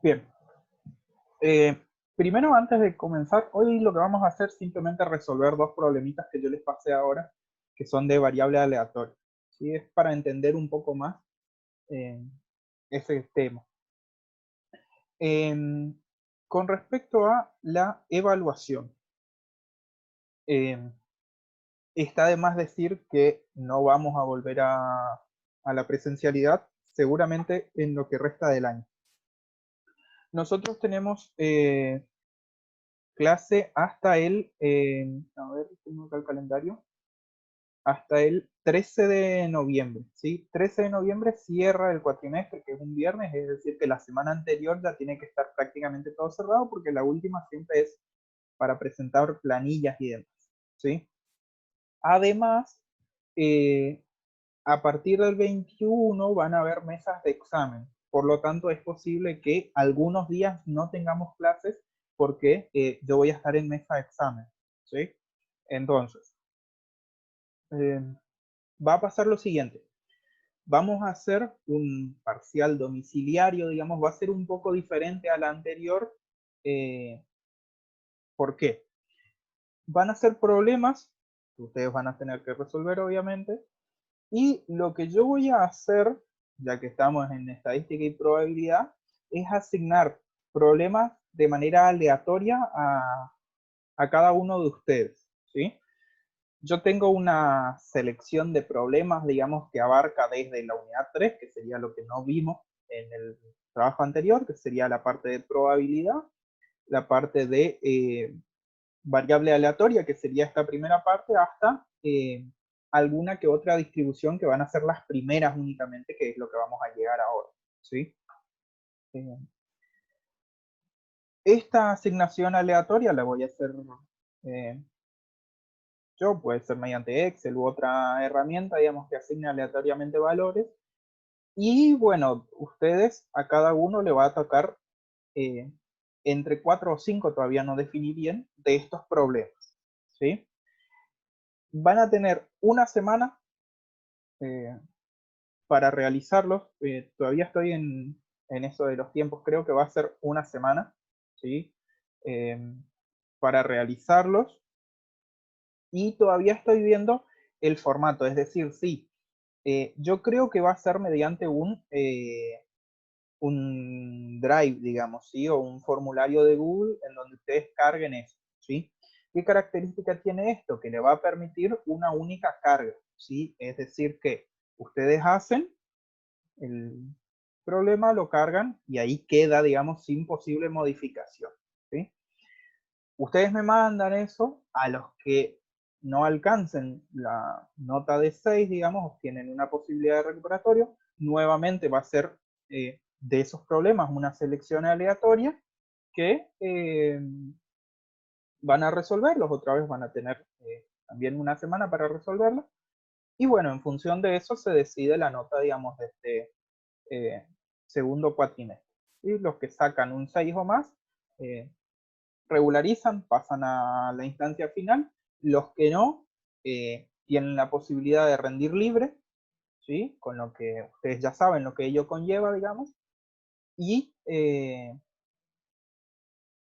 Bien. Primero, antes de comenzar, hoy lo que vamos a hacer es simplemente resolver dos problemitas que yo les pasé ahora, que son de variable aleatoria. ¿Sí? Es para entender un poco más eh, ese tema. Con respecto a la evaluación, está de más decir que no vamos a volver a la presencialidad seguramente en lo que resta del año. Nosotros tenemos clase hasta a ver, tengo acá el calendario, hasta el 13 de noviembre, ¿sí? 13 de noviembre cierra el cuatrimestre, que es un viernes, es decir, que la semana anterior ya tiene que estar prácticamente todo cerrado, porque la última siempre es para presentar planillas y demás, ¿sí? Además, eh, a partir del 21 van a haber mesas de examen, por lo tanto es posible que algunos días no tengamos clases porque yo voy a estar en mesa de examen, ¿sí? Entonces, eh, va a pasar lo siguiente. Vamos a hacer un parcial domiciliario, digamos, va a ser un poco diferente a la anterior. Eh, ¿Por qué? Van a ser problemas que ustedes van a tener que resolver, obviamente, y lo que yo voy a hacer, ya que estamos en estadística y probabilidad, es asignar problemas de manera aleatoria a cada uno de ustedes, ¿sí? Yo tengo una selección de problemas, digamos, que abarca desde la unidad 3, que sería lo que no vimos en el trabajo anterior, que sería la parte de probabilidad, la parte de variable aleatoria, que sería esta primera parte, hasta alguna que otra distribución que van a ser las primeras únicamente, que es lo que vamos a llegar ahora, ¿sí? Eh, Esta asignación aleatoria la voy a hacer eh, yo, puede ser mediante Excel u otra herramienta, digamos, que asigne aleatoriamente valores. Y bueno, ustedes a cada uno le va a tocar eh, entre 4 o 5, todavía no definí bien, de estos problemas, ¿sí? Van a tener una semana eh, para realizarlos. Todavía estoy en eso de los tiempos, creo que va a ser una semana, ¿sí? Eh, para realizarlos. Y todavía estoy viendo el formato, es decir, sí, yo creo que va a ser mediante un drive, digamos, ¿sí? O un formulario de Google en donde ustedes carguen eso, ¿sí? ¿Qué característica tiene esto? Que le va a permitir una única carga, ¿sí? Es decir, que ustedes hacen el problema, lo cargan y ahí queda, digamos, sin posible modificación, ¿sí? Ustedes me mandan eso, a los que no alcancen la nota de 6, digamos, obtienen una posibilidad de recuperatorio. Nuevamente va a ser de esos problemas una selección aleatoria que van a resolverlos, otra vez van a tener también una semana para resolverlo. Y bueno, en función de eso se decide la nota, digamos, de este segundo cuatrimestre. ¿Sí? Los que sacan un 6 o más eh, regularizan, pasan a la instancia final. Los que no, tienen la posibilidad de rendir libre, ¿sí? Con lo que ustedes ya saben lo que ello conlleva, digamos. Y,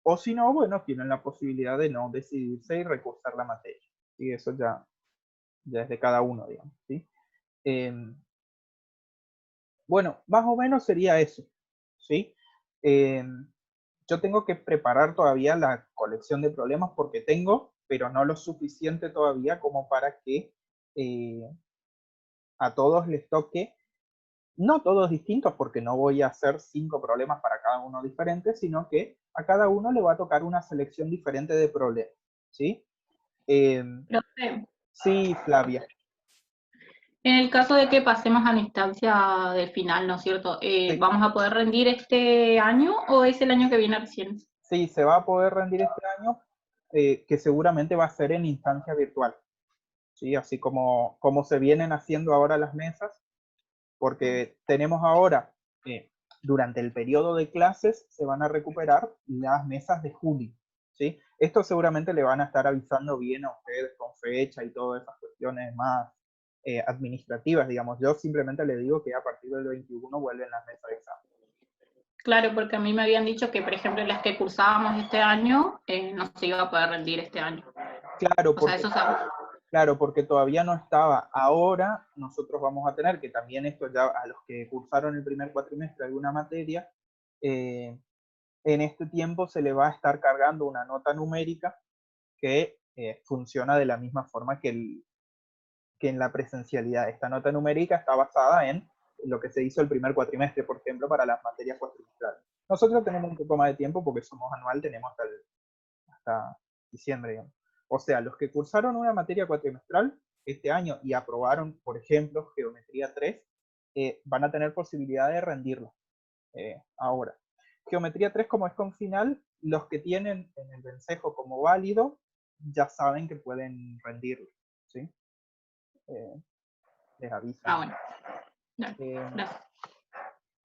o si no, bueno, tienen la posibilidad de no decidirse y recursar la materia. Y eso ya es de cada uno, digamos. ¿Sí? Eh, bueno, más o menos sería eso. ¿Sí? Eh, yo tengo que preparar todavía la colección de problemas porque tengo, pero no lo suficiente todavía como para que eh, a todos les toque, no todos distintos porque no voy a hacer 5 problemas para cada uno diferente, sino que a cada uno le va a tocar una selección diferente de problemas, ¿sí? Eh, Profe, sí, Flavia. en el caso de que pasemos a la instancia del final, ¿no es cierto? Sí, ¿Vamos a poder rendir este año o es el año que viene recién? sí, se va a poder rendir este año, que seguramente va a ser en instancia virtual, ¿sí? Así como se vienen haciendo ahora las mesas, porque tenemos ahora, durante el periodo de clases, se van a recuperar las mesas de julio, ¿sí? Esto seguramente le van a estar avisando bien a ustedes con fecha y todas esas cuestiones más administrativas, digamos. Yo simplemente le digo que a partir del 21 vuelven las mesas de examen. Claro, porque a mí me habían dicho que, por ejemplo, las que cursábamos este año, no se iba a poder rendir este año. Claro, O sea, eso sabe. claro, porque todavía no estaba. Ahora nosotros vamos a tener que también esto ya a los que cursaron el primer cuatrimestre alguna materia, en este tiempo se le va a estar cargando una nota numérica que funciona de la misma forma que en la presencialidad. Esta nota numérica está basada en lo que se hizo el primer cuatrimestre, por ejemplo, para las materias cuatrimestrales. Nosotros tenemos un poco más de tiempo porque somos anual, tenemos hasta diciembre, digamos. O sea, los que cursaron una materia cuatrimestral este año y aprobaron, por ejemplo, Geometría 3, van a tener posibilidad de rendirlo ahora. Geometría 3, como es con final, los que tienen en el vencejo como válido ya saben que pueden rendirlo, ¿sí? Les avisan. Bueno.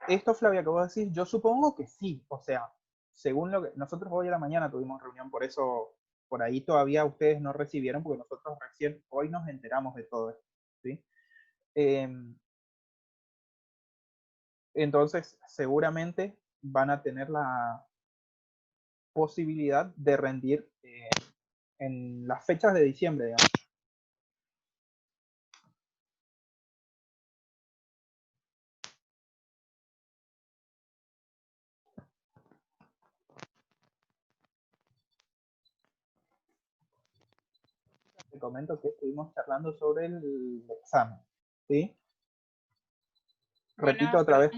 Esto, Flavia, que vos decís, yo supongo que sí. O sea, según lo que nosotros hoy a la mañana tuvimos reunión, por eso por ahí todavía ustedes no recibieron, porque nosotros recién hoy nos enteramos de todo esto, ¿sí? Entonces, seguramente van a tener la posibilidad de rendir en las fechas de diciembre, digamos. Te comento que estuvimos charlando sobre el examen, ¿sí? Repito otra vez,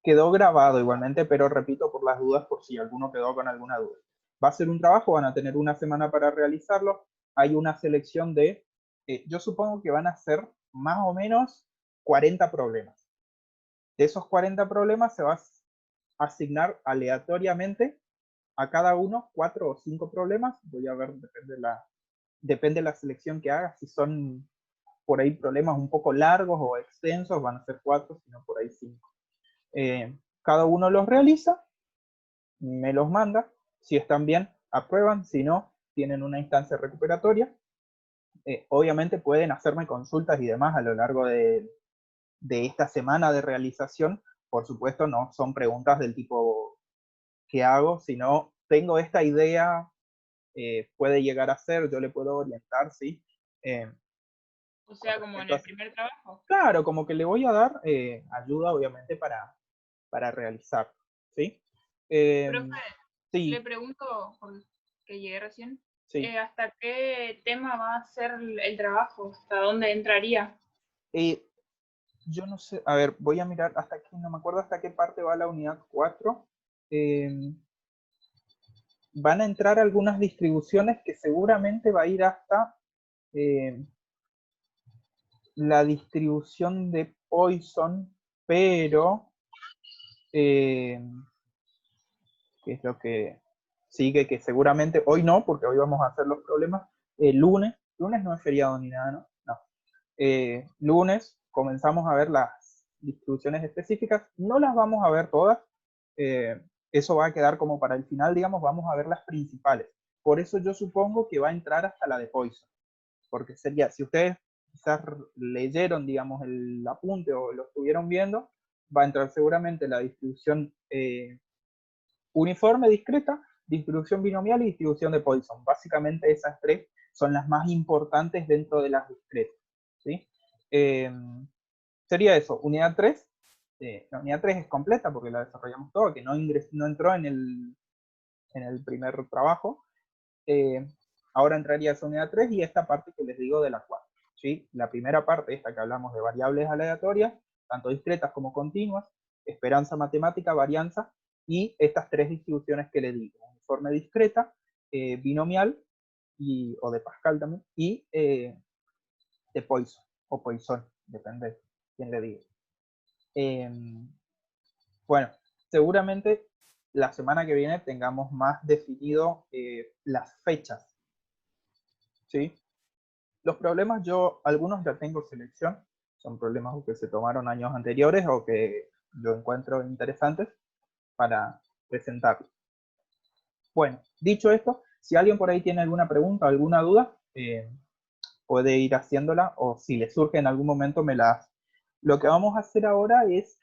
quedó grabado igualmente, pero repito por las dudas, por si alguno quedó con alguna duda. Va a ser un trabajo, van a tener una semana para realizarlo. Hay una selección de, yo supongo que van a ser más o menos 40 problemas. De esos 40 problemas se va a asignar aleatoriamente a cada uno 4 o 5 problemas. Voy a ver, depende de la selección que haga. Si son por ahí problemas un poco largos o extensos, van a ser 4, sino por ahí 5. Cada uno los realiza, me los manda, si están bien, aprueban, si no, tienen una instancia recuperatoria. Obviamente pueden hacerme consultas y demás a lo largo de esta semana de realización. Por supuesto, no son preguntas del tipo ¿qué hago? Sino tengo esta idea, puede llegar a ser, yo le puedo orientar, ¿sí? O sea, como en el primer trabajo. Claro, como que le voy a dar ayuda, obviamente, para realizar, ¿sí? Profe, sí. le pregunto, porque llegué recién, Sí. ¿hasta qué tema va a ser el trabajo? ¿Hasta dónde entraría? Yo no sé, a ver, voy a mirar hasta aquí, no me acuerdo hasta qué parte va la unidad 4. Van a entrar algunas distribuciones que seguramente va a ir hasta la distribución de Poisson, pero ¿qué es lo que sigue? Que seguramente hoy no, porque hoy vamos a hacer los problemas. Lunes no es feriado ni nada, ¿no? No. Lunes comenzamos a ver las distribuciones específicas, no las vamos a ver todas, eso va a quedar como para el final, digamos, vamos a ver las principales. Por eso yo supongo que va a entrar hasta la de Poisson, porque sería, si ustedes quizás leyeron, digamos, el apunte o lo estuvieron viendo, va a entrar seguramente la distribución uniforme discreta, distribución binomial y distribución de Poisson. Básicamente esas tres son las más importantes dentro de las discretas, ¿sí? Sería eso, unidad 3. La unidad 3 es completa porque la desarrollamos toda, que no entró en el primer trabajo. Ahora entraría esa unidad 3 y esta parte que les digo de la 4. ¿Sí? La primera parte, esta que hablamos de variables aleatorias, tanto discretas como continuas, esperanza matemática, varianza, y estas tres distribuciones que le digo, uniforme discreta, binomial, o de Pascal también, y de Poisson, o Poisson, depende de quién le diga. Bueno, seguramente la semana que viene tengamos más definido las fechas, ¿sí? Los problemas algunos ya tengo selección, son problemas que se tomaron años anteriores o que yo encuentro interesantes para presentarlos. Bueno, dicho esto, si alguien por ahí tiene alguna pregunta o alguna duda, puede ir haciéndola o si le surge en algún momento me la hace. Lo que vamos a hacer ahora es,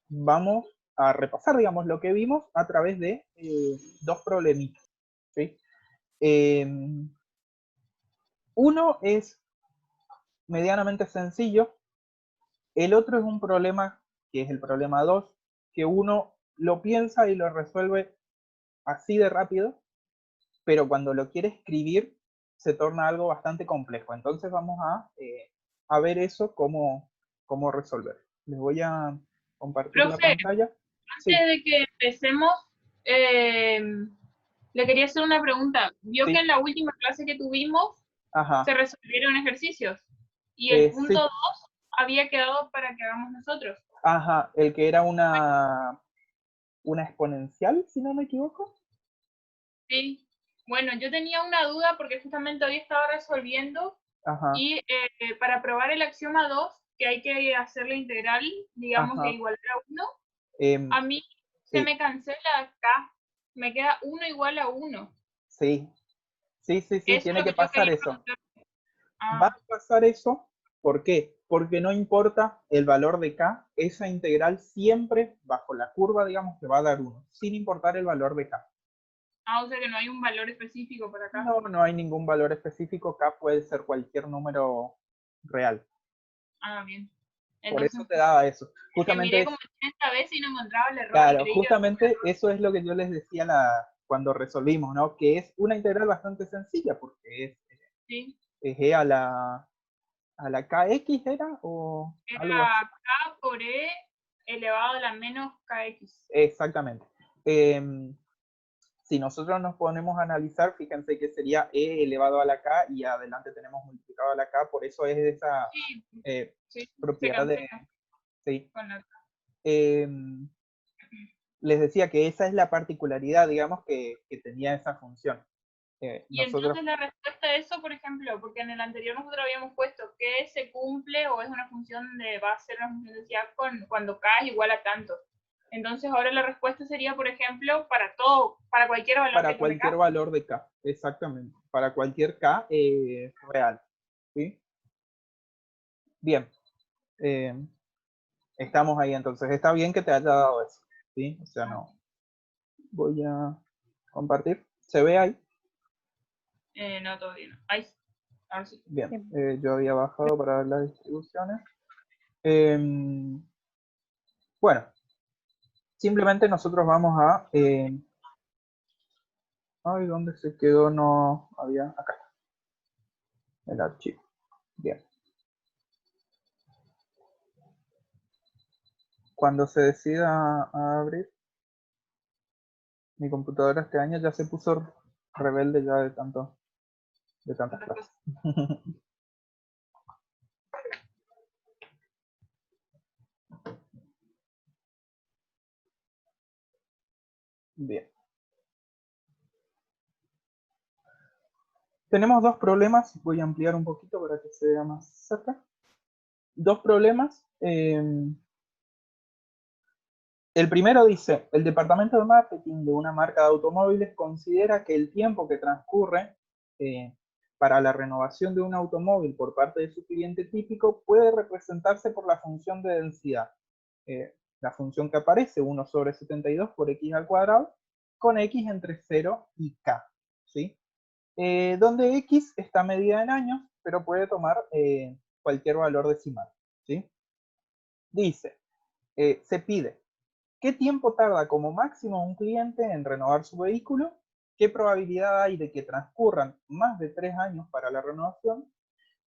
vamos a repasar, digamos, lo que vimos a través de dos problemitas, ¿sí? Uno es medianamente sencillo, el otro es un problema, que es el problema 2, que uno lo piensa y lo resuelve así de rápido, pero cuando lo quiere escribir se torna algo bastante complejo. Entonces vamos a ver eso, cómo resolver. Les voy a compartir la Profe, pantalla. Sí, antes de que empecemos, eh, le quería hacer una pregunta. Vio que sí, en la última clase que tuvimos se ajá, resolvieron ejercicios y el punto sí, 2 había quedado para que hagamos nosotros. ajá, el que era una exponencial, si no me equivoco. Sí. Bueno, yo tenía una duda porque justamente hoy estaba resolviendo Ajá, y para probar el axioma 2, que hay que hacer la integral, digamos, de ajá, igual a 1, em, a mí se sí, me cancela acá, me queda 1 igual a 1. sí, sí, sí, sí, Eso es tiene lo que que yo pasar quería eso. preguntar. Va Ah, a pasar eso, ¿por qué? Porque no importa el valor de k, esa integral siempre bajo la curva, digamos, te va a dar 1, sin importar el valor de k. o sea que no hay un valor específico para acá. No, no hay ningún valor específico, k puede ser cualquier número real. Ah, bien. Por Entonces, eso te daba eso. que miré Justamente, como 80 veces y no encontraba el error y claro, creí que había un justamente error. eso es lo que yo les decía cuando resolvimos, ¿no? Que es una integral bastante sencilla, porque Sí. es e a la kx, ¿era? O algo así. Era K por E elevado a la menos KX. Exactamente. Si nosotros nos ponemos a analizar, fíjense que sería e elevado a la k y adelante tenemos multiplicado a la k, por eso es esa Sí, sí, se propiedad de... cancela Sí. con la K. Les decía que esa es la particularidad, digamos, que tenía esa función. Y Nosotros, entonces la respuesta a eso, por ejemplo, porque en el anterior nosotros habíamos puesto que se cumple o es una función de, va a ser una función de densidad cuando K es igual a tanto. Entonces ahora la respuesta sería, por ejemplo, para todo, para cualquier valor que para tome cualquier K. valor de k, exactamente, para cualquier k real. ¿Sí? Bien, eh, estamos ahí entonces. Está bien que te haya dado eso. ¿Sí? O sea, no. Voy a compartir. ¿Se ve ahí? No, todavía no. Ahí, ahora sí. Bien, yo había bajado para ver las distribuciones. Eh, bueno, simplemente nosotros vamos a... ay, ¿dónde se quedó? No había... Acá está, el archivo. Bien. Cuando se decida a abrir, mi computadora este año ya se puso rebelde ya de tantas clases. Bien. Tenemos dos problemas, voy a ampliar un poquito para que se vea más cerca. Dos problemas. El primero dice, el departamento de marketing de una marca de automóviles considera que el tiempo que transcurre para la renovación de un automóvil por parte de su cliente típico puede representarse por la función de densidad. La función que aparece, 1 sobre 72 por x al cuadrado, con x entre 0 y k. ¿Sí? Donde x está medida en años, pero puede tomar cualquier valor decimal. ¿Sí? Dice, se pide, ¿qué tiempo tarda como máximo un cliente en renovar su vehículo? ¿Qué probabilidad hay de que transcurran más de 3 años para la renovación?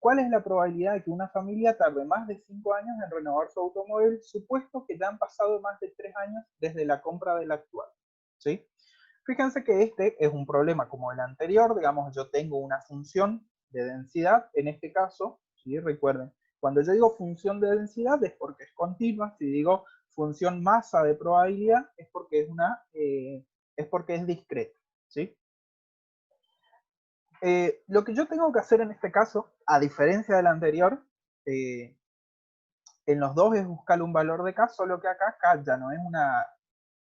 ¿Cuál es la probabilidad de que una familia tarde más de 5 años en renovar su automóvil, supuesto que ya han pasado más de 3 años desde la compra del actual? ¿Sí? Fíjense que este es un problema como el anterior, digamos, yo tengo una función de densidad, en este caso, ¿sí? Recuerden, cuando yo digo función de densidad es porque es continua, si digo función masa de probabilidad es porque es porque es discreta, ¿sí? Lo que yo tengo que hacer en este caso, a diferencia del anterior, en los dos es buscar un valor de k, solo que acá k ya no es una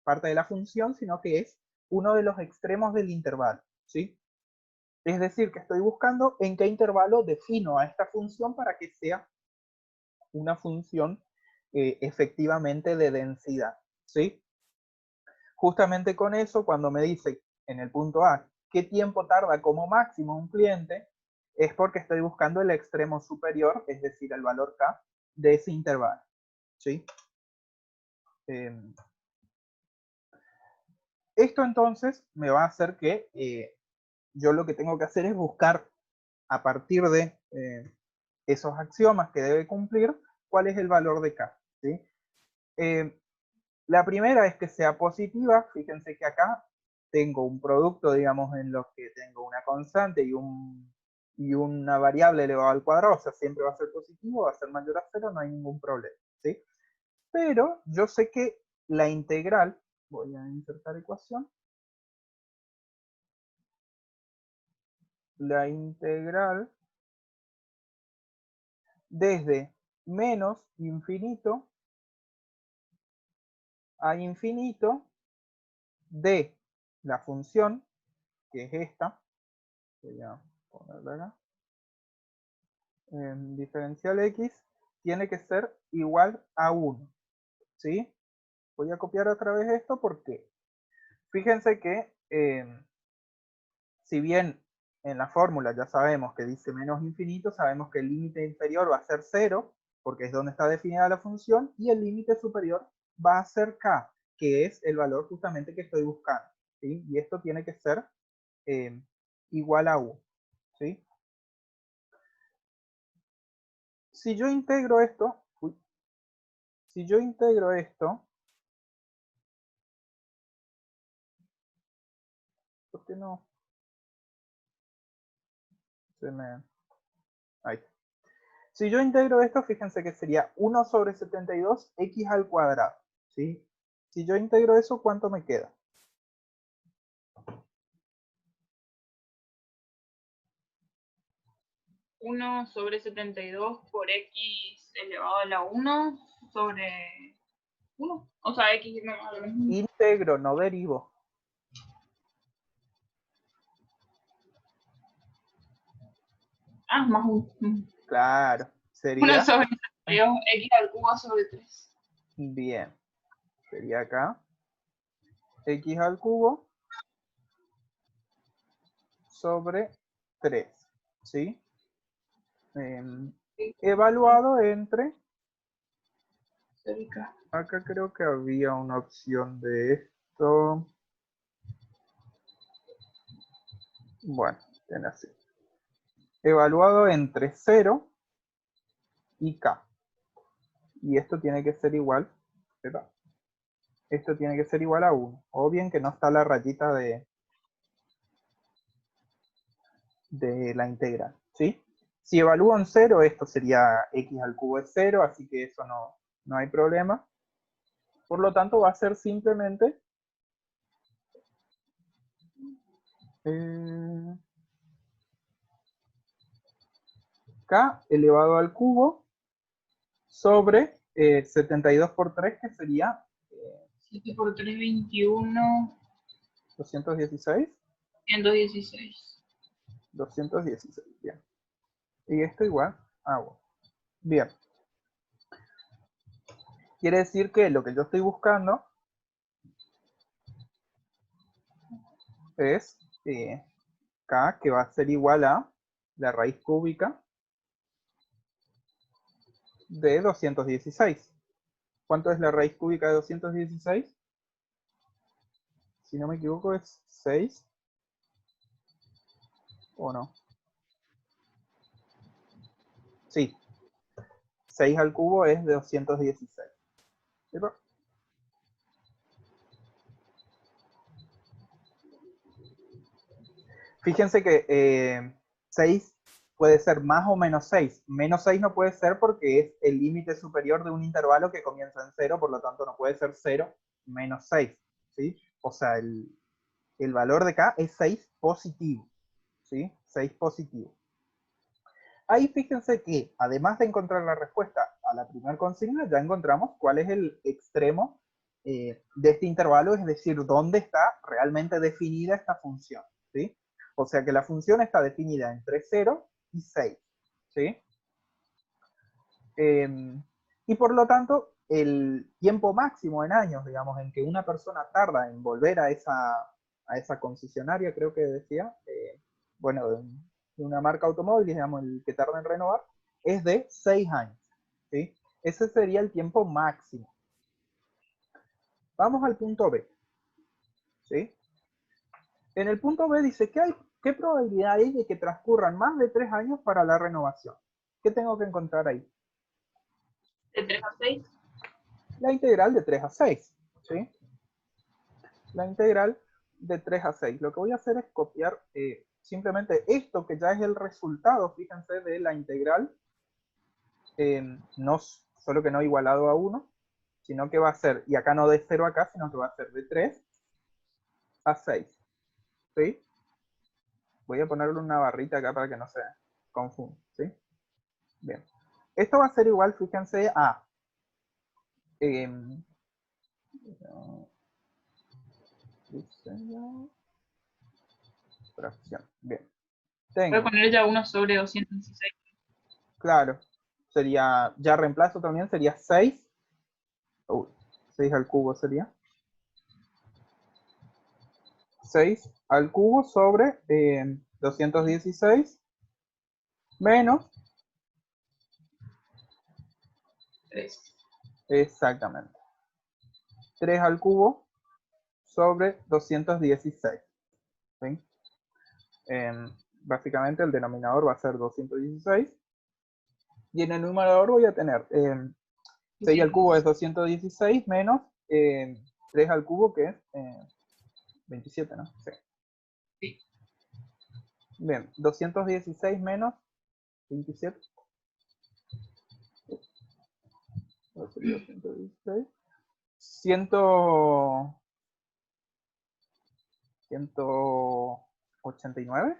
parte de la función, sino que es uno de los extremos del intervalo, ¿sí? Es decir, que estoy buscando en qué intervalo defino a esta función para que sea una función efectivamente de densidad, ¿sí? justamente con eso, cuando me dice en el punto A qué tiempo tarda como máximo un cliente, es porque estoy buscando el extremo superior, es decir, el valor K de ese intervalo. ¿Sí? Esto entonces me va a hacer que yo lo que tengo que hacer es buscar a partir de esos axiomas que debe cumplir cuál es el valor de K. ¿Sí? La primera es que sea positiva. Fíjense que acá tengo un producto, digamos, en los que tengo una constante y una variable elevada al cuadrado, o sea, siempre va a ser positivo, va a ser mayor a 0, no hay ningún problema. ¿Sí? Pero yo sé que la integral, voy a insertar ecuación, la integral desde menos infinito a infinito de la función, que es esta, voy a ponerla acá, diferencial x, tiene que ser igual a 1. ¿Sí? Voy a copiar otra vez esto porque fíjense que si bien en la fórmula ya sabemos que dice menos infinito, sabemos que el límite inferior va a ser 0, porque es donde está definida la función, y el límite superior va a ser k, que es el valor justamente que estoy buscando. ¿Sí? Y esto tiene que ser igual a 1. ¿Sí? Si yo integro esto, si yo integro esto, ¿por qué no? Ahí. Si yo integro esto, fíjense que sería 1 sobre 72 x al cuadrado. ¿Sí? Si yo integro eso, ¿cuánto me queda? 1 sobre 72 por x elevado a la 1 sobre 1. O sea, x elevado a la 1. Integro, no derivo. Ah, más 1. Claro, 1 sería, sobre 72, x al cubo sobre 3. bien, sería acá, x al cubo sobre 3. ¿Sí? Evaluado entre, Cerca. acá creo que había una opción de esto. Bueno, tiene así. Evaluado entre 0 y k. Y esto tiene que ser igual, ¿verdad? Esto tiene que ser igual a 1. O bien que no está la rayita de la integral. ¿Sí? Si evalúo en 0, esto sería x al cubo es 0, así que eso no hay problema. Por lo tanto, va a ser simplemente k elevado al cubo sobre 72 por 3, que sería 7 por 3, 21. 216. 116. 216, bien. Y esto igual a 1. Bien. Quiere decir que lo que yo estoy buscando es k, que va a ser igual a la raíz cúbica de 216. ¿Cuánto es la raíz cúbica de 216? Si no me equivoco es 6. ¿O no? Sí. 6 al cubo es de 216. ¿Cierto? Fíjense que 6 puede ser más o menos 6. Menos 6 no puede ser porque es el límite superior de un intervalo que comienza en 0, por lo tanto no puede ser 0 menos 6. ¿Sí? O sea, el valor de k es 6 positivo. ¿Sí? 6 positivo. Ahí fíjense que, además de encontrar la respuesta a la primera consigna, ya encontramos cuál es el extremo de este intervalo, es decir, dónde está realmente definida esta función. ¿Sí? O sea que la función está definida entre 0 y 6. ¿Sí? Y por lo tanto, el tiempo máximo en años, digamos, en que una persona tarda en volver a esa concesionaria, creo que decía, bueno, de una marca automóvil, digamos, el que tarda en renovar, es de 6 años, ¿sí? Ese sería el tiempo máximo. Vamos al punto B, ¿sí? En el punto B dice, ¿qué probabilidad hay de que transcurran más de 3 años para la renovación? ¿Qué tengo que encontrar ahí? ¿De 3 a 6? La integral de 3 a 6, ¿sí? La integral de 3 a 6. Lo que voy a hacer es copiar simplemente esto que ya es el resultado, fíjense, de la integral, no, solo que no igualado a 1, sino que va a ser, y acá no de 0 a acá, sino que va a ser de 3 a 6, ¿sí? Voy a ponerle una barrita acá para que no se confunda, ¿sí? Bien. Esto va a ser igual, fíjense, a fracción. Bien. Voy a Tengo, poner ya 1 sobre 216. claro, sería, ya reemplazo también, sería 6. 6 al cubo sería. 6 al cubo sobre 216 menos, 3. exactamente, 3 al cubo sobre 216. ¿Sí? Básicamente el denominador va a ser 216 y en el numerador voy a tener 6 al cubo es 216 menos 3 al cubo que es 27, ¿no? Sí. Sí. Bien, 216 menos 27. Sería 116. 189,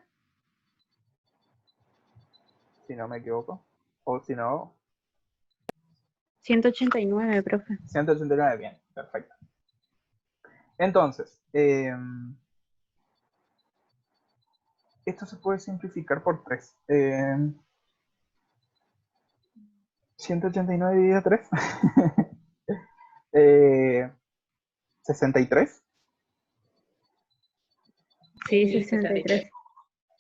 si no me equivoco. O si no, 189, profe. 189, bien, perfecto. Entonces, esto se puede simplificar por 3. 189 dividido 3. 63. Sí, 63.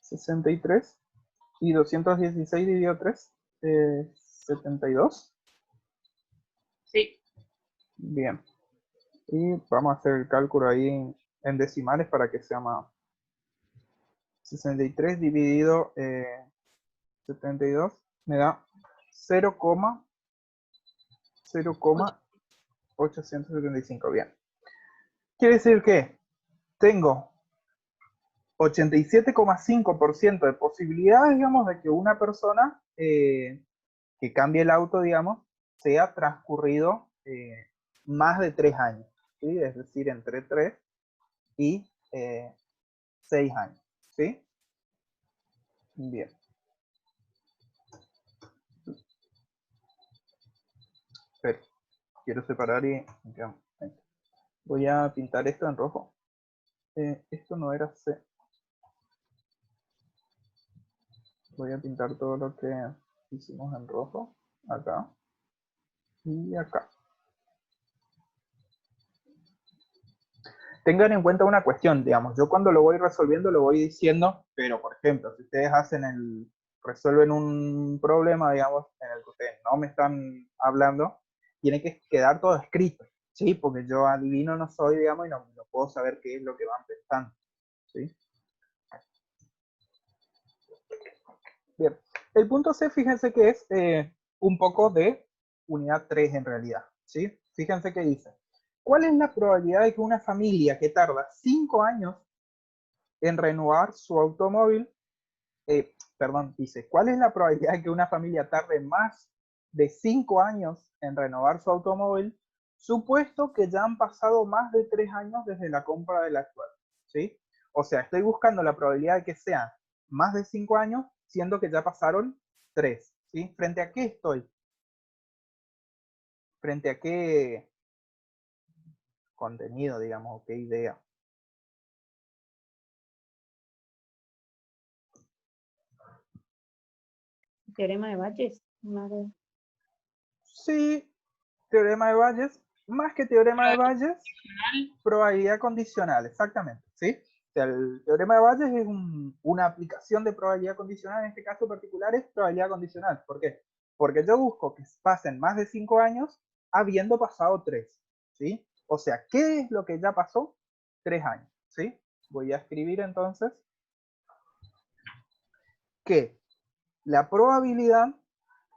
63. Y 216 dividido 3. 72. Sí. Bien. Y vamos a hacer el cálculo ahí en decimales para que sea más. 63 dividido 72 me da 0,875. Bien. Quiere decir que tengo 87,5% de posibilidades, digamos, de que una persona que cambie el auto, digamos, sea transcurrido más de 3 años, ¿sí? Es decir, entre 3 y 6 años, ¿sí? Bien. Pero quiero separar y voy a pintar esto en rojo. Esto no era C. Voy a pintar todo lo que hicimos en rojo, acá y acá. Tengan en cuenta una cuestión, digamos, yo cuando lo voy resolviendo lo voy diciendo, pero por ejemplo, si ustedes resuelven un problema, digamos, en el que ustedes no me están hablando, tiene que quedar todo escrito, ¿sí? Porque yo adivino no soy, digamos, y no puedo saber qué es lo que van pensando, ¿sí? Bien, el punto C, fíjense que es un poco de unidad 3 en realidad, ¿sí? Fíjense que dice, ¿cuál es la probabilidad de que una familia que tarda 5 años en renovar su automóvil, dice, ¿cuál es la probabilidad de que una familia tarde más de 5 años en renovar su automóvil, supuesto que ya han pasado más de 3 años desde la compra del actual? ¿Sí? O sea, estoy buscando la probabilidad de que sean más de 5 años, siendo que ya pasaron 3. ¿Sí? ¿Frente a qué estoy? ¿Frente a qué contenido, digamos, o qué idea? Teorema de Bayes. Madre. Sí, teorema de Bayes, más que teorema de Bayes, probabilidad condicional, exactamente, ¿sí? O sea, el teorema de Bayes es una aplicación de probabilidad condicional, en este caso particular es probabilidad condicional. ¿Por qué? Porque yo busco que pasen más de 5 años habiendo pasado 3, ¿sí? O sea, ¿qué es lo que ya pasó? 3 años, ¿sí? Voy a escribir entonces que la probabilidad,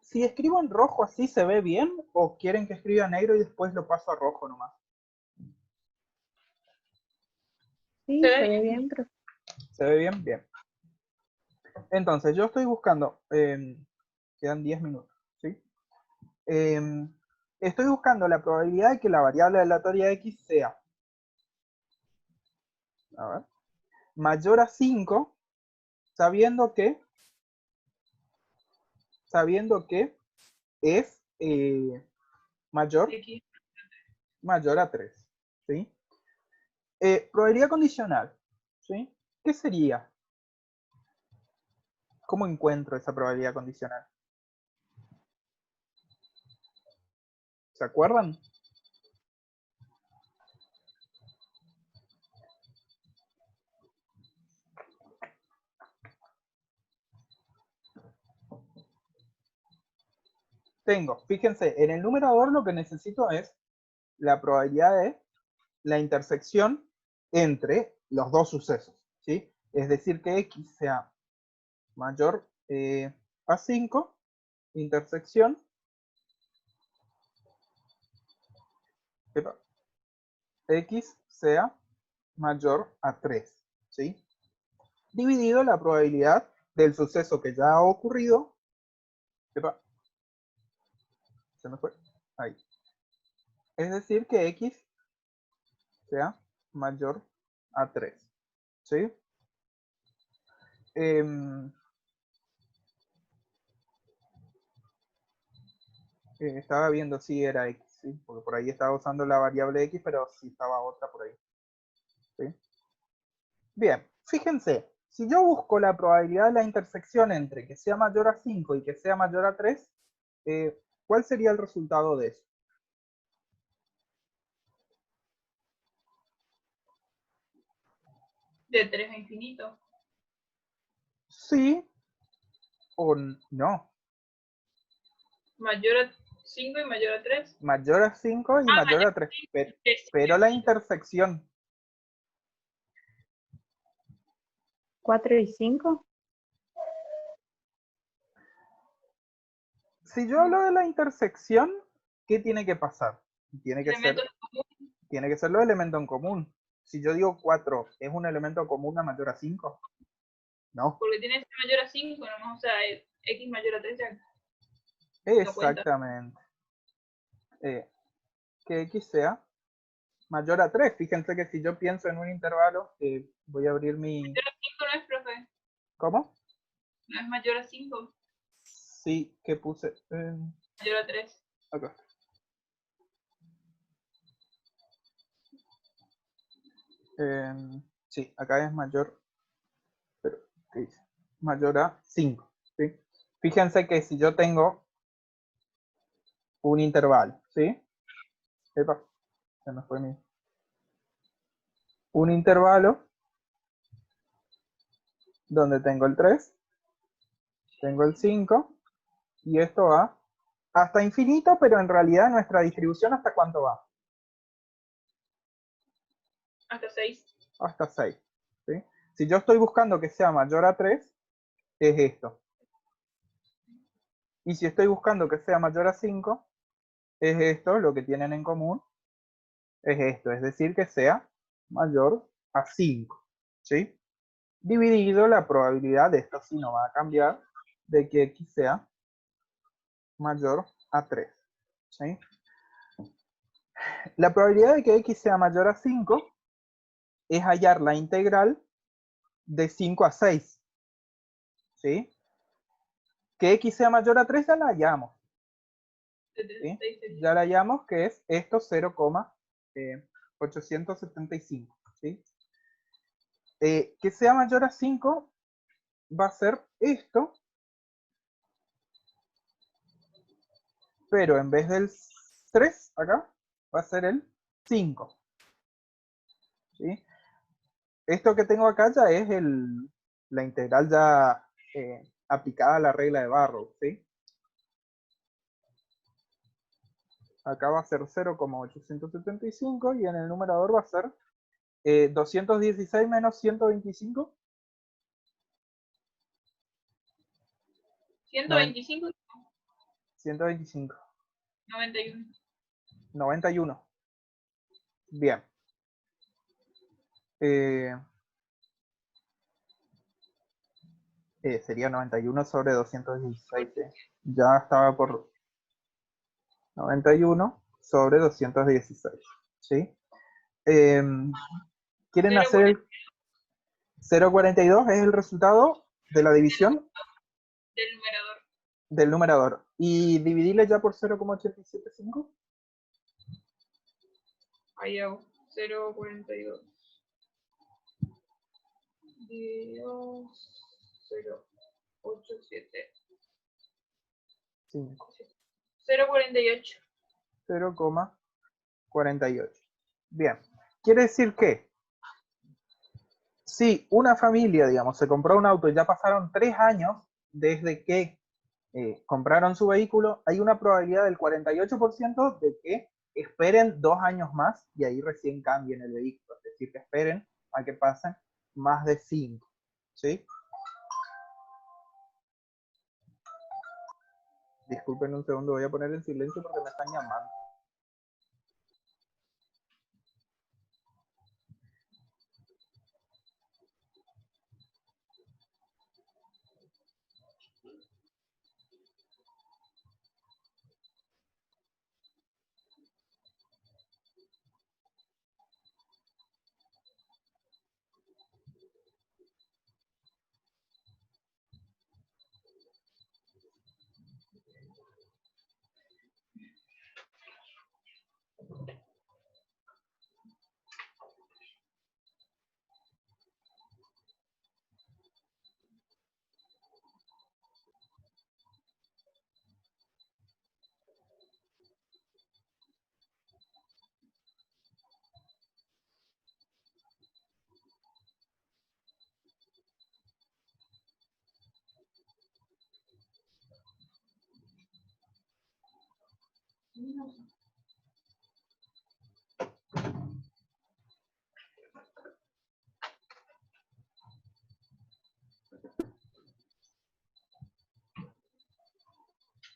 si escribo en rojo así, ¿se ve bien? ¿O quieren que escriba negro y después lo paso a rojo nomás? Sí, se ve bien, profe. ¿Se ve bien? Bien. Entonces, yo estoy buscando, quedan 10 minutos, ¿sí? Estoy buscando la probabilidad de que la variable aleatoria x sea, a ver, mayor a 5, sabiendo que es mayor a 3, ¿sí? Probabilidad condicional, ¿sí? ¿Qué sería? ¿Cómo encuentro esa probabilidad condicional? ¿Se acuerdan? Fíjense, en el numerador lo que necesito es la probabilidad de la intersección entre los dos sucesos, ¿sí? Es decir, que x sea mayor a 5, intersección, x sea mayor a 3, ¿sí? Dividido la probabilidad del suceso que ya ha ocurrido, se me fue, ahí. Es decir, que x sea mayor a 3, ¿sí? Estaba viendo si era x, ¿sí? Porque por ahí estaba usando la variable x, pero sí estaba otra por ahí, ¿sí? Bien, fíjense, si yo busco la probabilidad de la intersección entre que sea mayor a 5 y que sea mayor a 3, ¿cuál sería el resultado de eso? De 3 a infinito. Sí o no. Mayor a 5 y mayor a 3. Mayor a 5 y mayor a 3. Pero la intersección. 4 y 5. Si yo hablo de la intersección, ¿qué tiene que pasar? Tiene que ser los elementos en común. Si yo digo 4, ¿es un elemento común a mayor a 5? No. Porque tiene que ser mayor a 5, ¿no? O sea, x mayor a 3 ya. Exactamente. Que x sea mayor a 3. Fíjense que si yo pienso en un intervalo, voy a abrir mi... Mayor a 5 no es, profe. ¿Cómo? No es mayor a 5. Sí, que puse... Mayor a 3. Acá. Sí, acá es mayor... Pero, ¿qué dice? Mayor a 5. ¿Sí? Fíjense que si yo tengo un intervalo, ¿sí? Epa, se me fue mi... Un intervalo donde tengo el 3, tengo el 5, y esto va hasta infinito, pero en realidad nuestra distribución, ¿hasta cuánto va? Hasta 6. Hasta 6. ¿Sí? Si yo estoy buscando que sea mayor a 3, es esto. Y si estoy buscando que sea mayor a 5, es esto, lo que tienen en común, es esto, es decir, que sea mayor a 5. ¿Sí? Dividido la probabilidad, de esto sí no va a cambiar, de que x sea mayor a 3. ¿Sí? La probabilidad de que x sea mayor a 5 es hallar la integral de 5 a 6. ¿Sí? Que x sea mayor a 3 ya la hallamos. ¿Sí? Ya la hallamos, que es esto 0,875. ¿Sí? Que sea mayor a 5 va a ser esto, pero en vez del 3 acá va a ser el 5. ¿Sí? Esto que tengo acá ya es la integral ya aplicada a la regla de Barrow, ¿sí? Acá va a ser 0,875 y en el numerador va a ser 216 menos 125. 125, 125. 91. 91. Bien. Sería 91 sobre 216. Ya estaba por 91 sobre 216. ¿Sí? ¿Quieren hacer el 0,42? Es el resultado de la división Del numerador. del numerador. ¿Y dividirle ya por 0,875? Ahí hago 0,42. Dios, 0,87. 5. 0,48. 0,48. Bien. Quiere decir que si una familia, digamos, se compró un auto y ya pasaron 3 años desde que compraron su vehículo, hay una probabilidad del 48% de que esperen 2 años más y ahí recién cambien el vehículo. Es decir, que esperen a que pasen más de 5. ¿Sí? Disculpen un segundo, voy a poner en silencio porque me están llamando.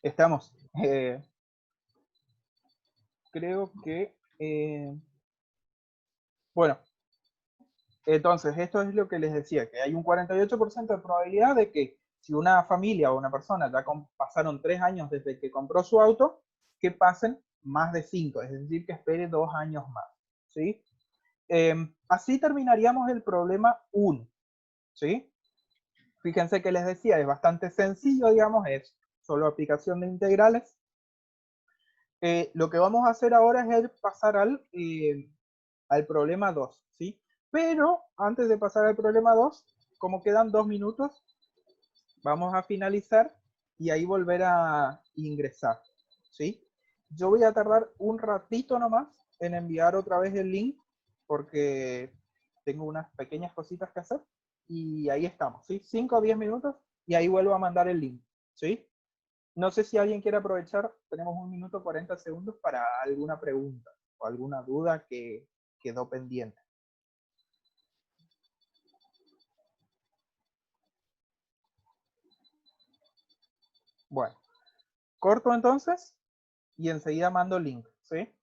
Estamos. Creo que... bueno, entonces esto es lo que les decía, que hay un 48% de probabilidad de que si una familia o una persona ya pasaron 3 años desde que compró su auto, que pasen más de 5, es decir, que espere 2 años más. ¿Sí? Así terminaríamos el problema 1. ¿Sí? Fíjense que les decía, es bastante sencillo, digamos, es solo aplicación de integrales. Lo que vamos a hacer ahora es pasar al problema 2, ¿sí? Pero antes de pasar al problema 2, como quedan 2 minutos, vamos a finalizar y ahí volver a ingresar, ¿sí? Yo voy a tardar un ratito nomás en enviar otra vez el link porque tengo unas pequeñas cositas que hacer y ahí estamos, ¿sí? 5 o 10 minutos y ahí vuelvo a mandar el link, ¿sí? No sé si alguien quiere aprovechar, tenemos 1 minuto 40 segundos para alguna pregunta o alguna duda que quedó pendiente. Bueno, corto entonces y enseguida mando el link, ¿sí?